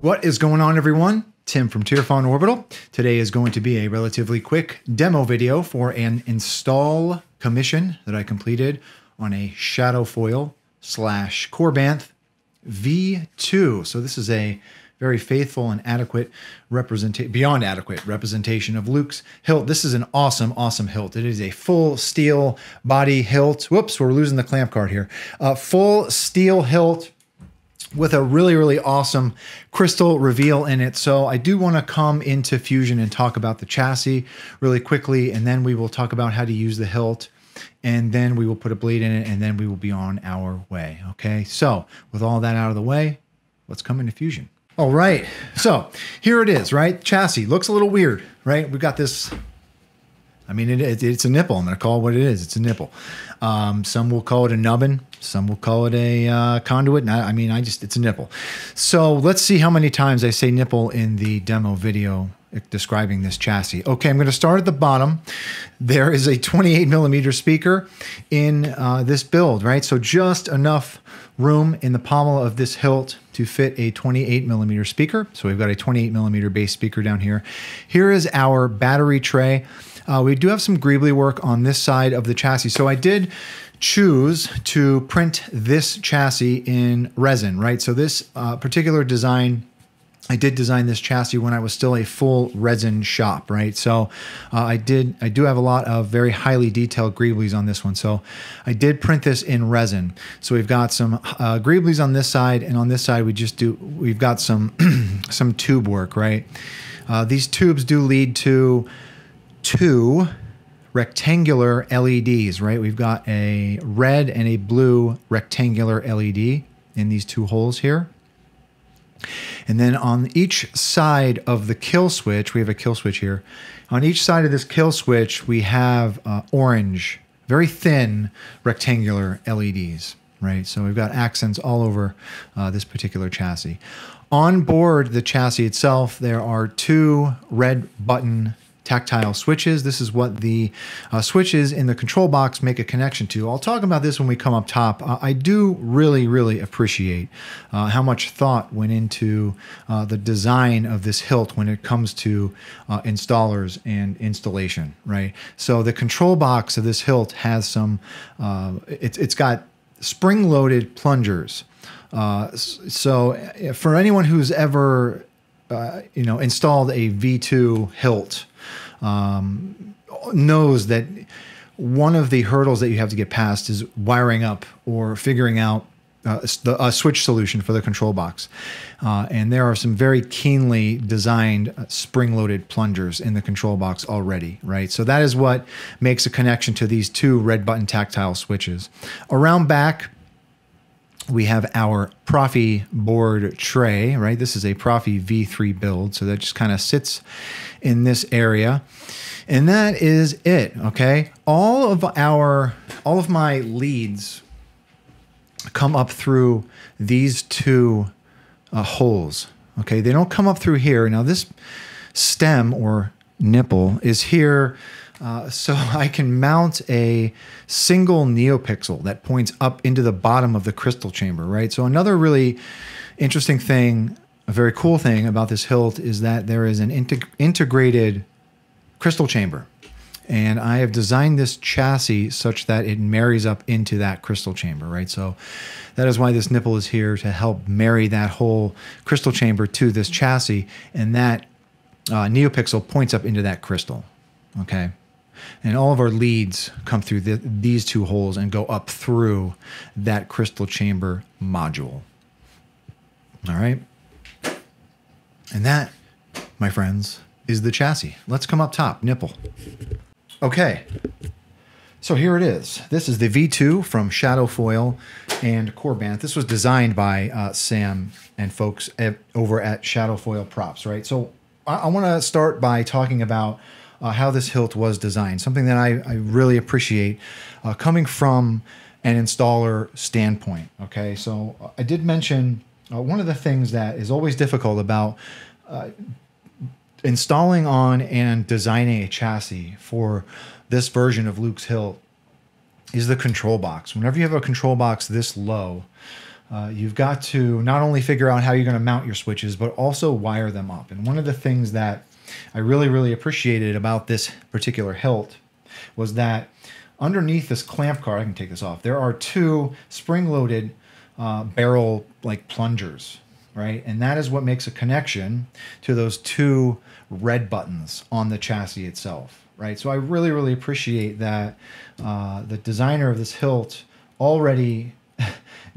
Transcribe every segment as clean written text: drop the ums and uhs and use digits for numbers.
What is going on, everyone? Tim from Tierfawn Orbital. Today is going to be a relatively quick demo video for an install commission that I completed on a Shadowfoil / Corbanth V2. So this is a very faithful and adequate representation, beyond adequate representation of Luke's hilt. This is an awesome, awesome hilt. It is a full steel body hilt. Whoops, we're losing the clamp card here. Full steel hilt with a really, really awesome crystal reveal in it. So I do want to come into Fusion and talk about the chassis really quickly, and then we will talk about how to use the hilt, and then we will put a blade in it, and then we will be on our way. Okay, so with all that out of the way, let's come into Fusion. All right, so here it is, right? Chassis looks a little weird, right? We've got this, I mean, it's a nipple. I'm going to call it what it is. It's a nipple. Some will call it a nubbin. Some will call it a conduit. It's a nipple. So let's see how many times I say nipple in the demo video describing this chassis. Okay, I'm going to start at the bottom. There is a 28mm speaker in this build, right? So just enough room in the pommel of this hilt to fit a 28mm speaker. So we've got a 28mm base speaker down here. Here is our battery tray. We do have some greebly work on this side of the chassis. So I did choose to print this chassis in resin, right? So this particular design, I did design this chassis when I was still a full resin shop, right? So I do have a lot of very highly detailed greeblies on this one. So I did print this in resin. So we've got some greeblies on this side, and on this side we've got some some tube work, right? These tubes do lead to two rectangular LEDs, right? We've got a red and a blue rectangular LED in these two holes here. And then on each side of the kill switch, we have a kill switch here. On each side of this kill switch, we have orange, very thin rectangular LEDs, right? So we've got accents all over this particular chassis. On board the chassis itself, there are two red button tactile switches. This is what the switches in the control box make a connection to. I'll talk about this when we come up top. I do really, really appreciate how much thought went into the design of this hilt when it comes to installers and installation, right? So the control box of this hilt has some, it's got spring-loaded plungers. So for anyone who's ever installed a V2 hilt, knows that one of the hurdles that you have to get past is wiring up or figuring out a switch solution for the control box. And there are some very keenly designed spring-loaded plungers in the control box already, right? So that is what makes a connection to these two red button tactile switches. Around back, we have our Proffie board tray, right? This is a Proffie V3 build, so that just kind of sits in this area. And that is it, okay? All of my leads come up through these two holes, okay? They don't come up through here. Now this stem or nipple is here so I can mount a single neopixel that points up into the bottom of the crystal chamber, right? So another really interesting thing, a very cool thing about this hilt is that there is an integrated crystal chamber. And I have designed this chassis such that it marries up into that crystal chamber, right? So that is why this nipple is here, to help marry that whole crystal chamber to this chassis. And that neopixel points up into that crystal, okay? And all of our leads come through these two holes and go up through that crystal chamber module. All right. And that, my friends, is the chassis. Let's come up top, nipple. Okay. So here it is. This is the V2 from Shadowfoil and Corbanth. This was designed by Sam and folks over at Shadowfoil Props, right? So I want to start by talking about how this hilt was designed, something that I really appreciate coming from an installer standpoint, okay? So I did mention one of the things that is always difficult about installing on and designing a chassis for this version of Luke's hilt is the control box. Whenever you have a control box this low, you've got to not only figure out how you're going to mount your switches, but also wire them up. And one of the things that I really, really appreciated about this particular hilt was that underneath this clamp card, I can take this off, there are two spring-loaded barrel like plungers, right? And that is what makes a connection to those two red buttons on the chassis itself, right? So I really, really appreciate that the designer of this hilt already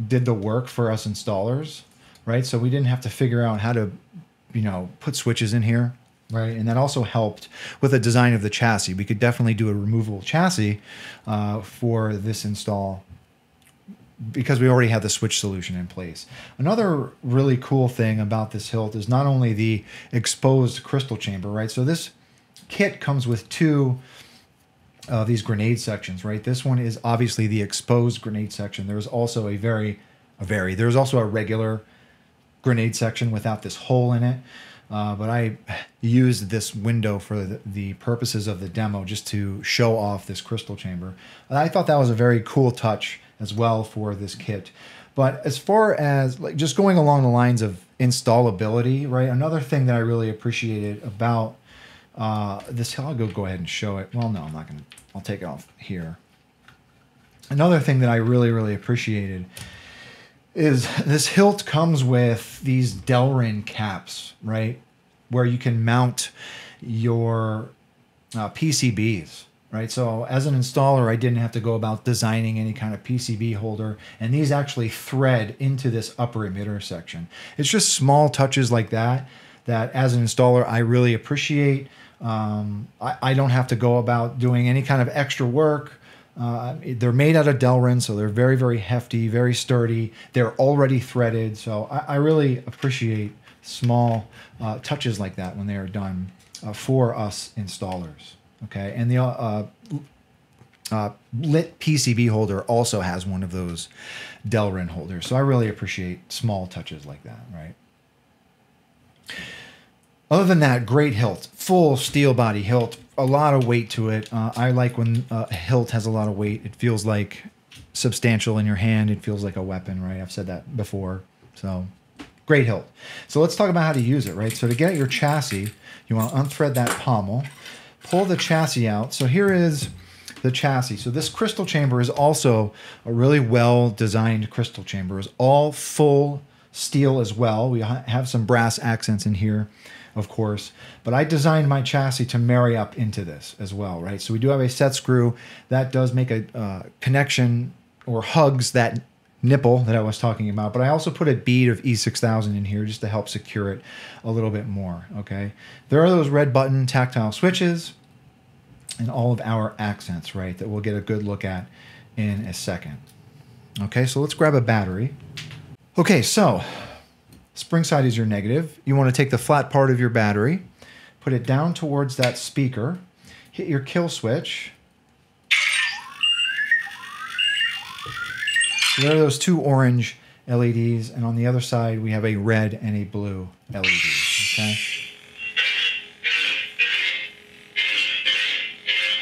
did the work for us installers, right? So we didn't have to figure out how to, you know, put switches in here, right? And that also helped with the design of the chassis. We could definitely do a removable chassis for this install because we already had the switch solution in place. Another really cool thing about this hilt is not only the exposed crystal chamber, right? So this kit comes with two of these grenade sections, right? This one is obviously the exposed grenade section. There's also there's also a regular grenade section without this hole in it. But I used this window for the purposes of the demo just to show off this crystal chamber. And I thought that was a very cool touch as well for this kit. But as far as like just going along the lines of installability, right? Another thing that I really appreciated about this, I'll go ahead and show it. Well, no, I'm not gonna, I'll take it off here. Another thing that I really, really appreciated is this hilt comes with these Delrin caps, right? Where you can mount your PCBs, right? So as an installer, I didn't have to go about designing any kind of PCB holder, and these actually thread into this upper emitter section. It's just small touches like that as an installer, I really appreciate. I don't have to go about doing any kind of extra work. They're made out of Delrin, so they're very, very hefty, very sturdy. They're already threaded, so I really appreciate small touches like that when they are done for us installers. Okay, and the lit PCB holder also has one of those Delrin holders, so I really appreciate small touches like that, right? Other than that, great hilt, full steel body hilt, a lot of weight to it. I like when a hilt has a lot of weight. It feels like substantial in your hand. It feels like a weapon, right? I've said that before. So great hilt. So let's talk about how to use it, right? So to get your chassis, you want to unthread that pommel, pull the chassis out. So here is the chassis. So this crystal chamber is also a really well-designed crystal chamber. It's all full steel as well. We have some brass accents in here, of course, but I designed my chassis to marry up into this as well, right? So we do have a set screw that does make a connection or hugs that nipple that I was talking about, but I also put a bead of E6000 in here just to help secure it a little bit more, okay? There are those red button tactile switches and all of our accents, right, that we'll get a good look at in a second. Okay, so let's grab a battery. Okay, so spring side is your negative. You want to take the flat part of your battery, put it down towards that speaker, hit your kill switch. So there are those two orange LEDs, and on the other side we have a red and a blue LED, okay?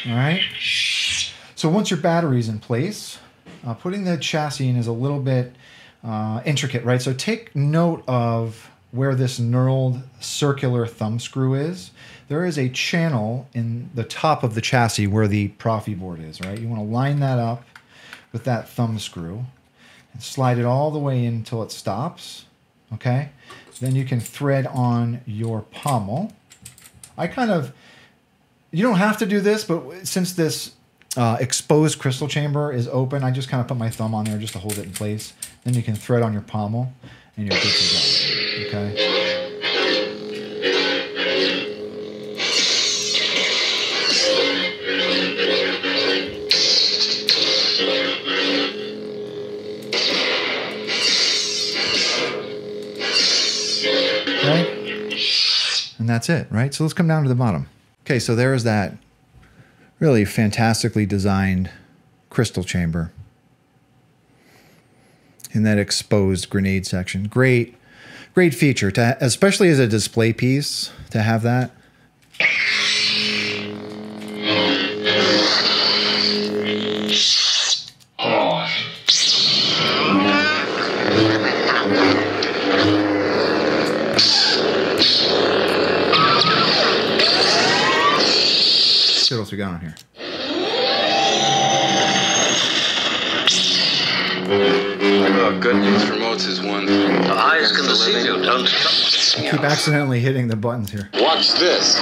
All right, so once your battery's in place, putting the chassis in is a little bit intricate, right? So take note of where this knurled circular thumb screw is. There is a channel in the top of the chassis where the Proffie board is, right? You want to line that up with that thumb screw and slide it all the way in until it stops, okay? Then you can thread on your pommel. You don't have to do this, but since this exposed crystal chamber is open, I just kind of put my thumb on there just to hold it in place. Then you can thread on your pommel and you're good to go, okay? Okay? And that's it, right? So let's come down to the bottom. Okay, so there is that really fantastically designed crystal chamber in that exposed grenade section. Great feature, especially as a display piece, to have that. See what else we got on here. Oh, good news promotes is one. The eyes can deceive you, don't they? I keep accidentally hitting the buttons here. Watch this.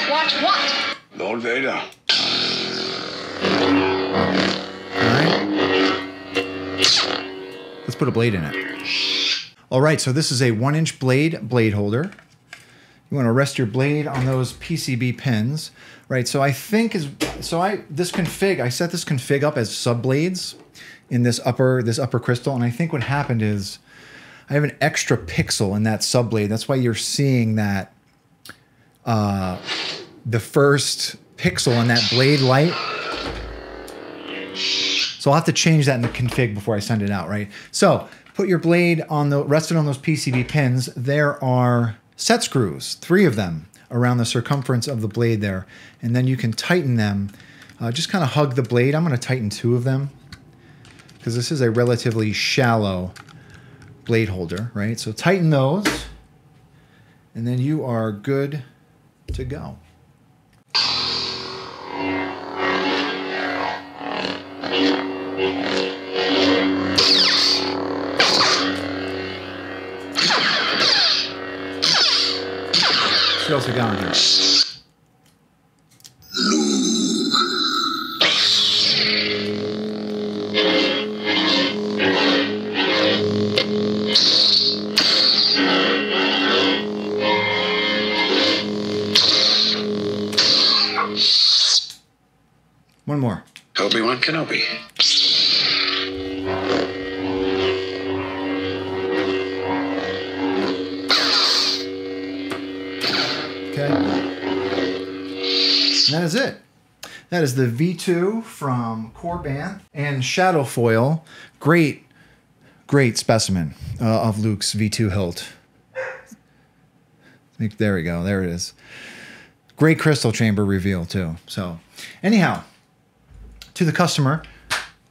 Watch what? Lord Vader. Let's put a blade in it. All right, so this is a 1-inch blade holder. You want to rest your blade on those PCB pins, right? So I think I set this config up as sub blades in this upper crystal, and I think what happened is I have an extra pixel in that sub blade. That's why you're seeing that the first pixel in that blade light. So I'll have to change that in the config before I send it out, right? So put your blade rested on those PCB pins. There are set screws, 3 of them, around the circumference of the blade there. And then you can tighten them. Just kind of hug the blade. I'm going to tighten 2 of them because this is a relatively shallow blade holder, right? So tighten those, and then you are good to go. What else we got on here? One more. Obi-Wan Kenobi. Okay. And that is it. That is the Vee Two from Corban and Shadowfoil. Great specimen of Luke's Vee Two hilt. There we go. There it is. Great crystal chamber reveal too. So anyhow, to the customer,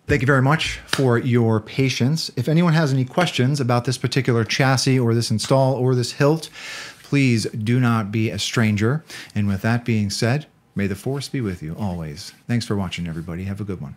thank you very much for your patience. If anyone has any questions about this particular chassis or this install or this hilt, please do not be a stranger. And with that being said, may the force be with you always. Thanks for watching, everybody. Have a good one.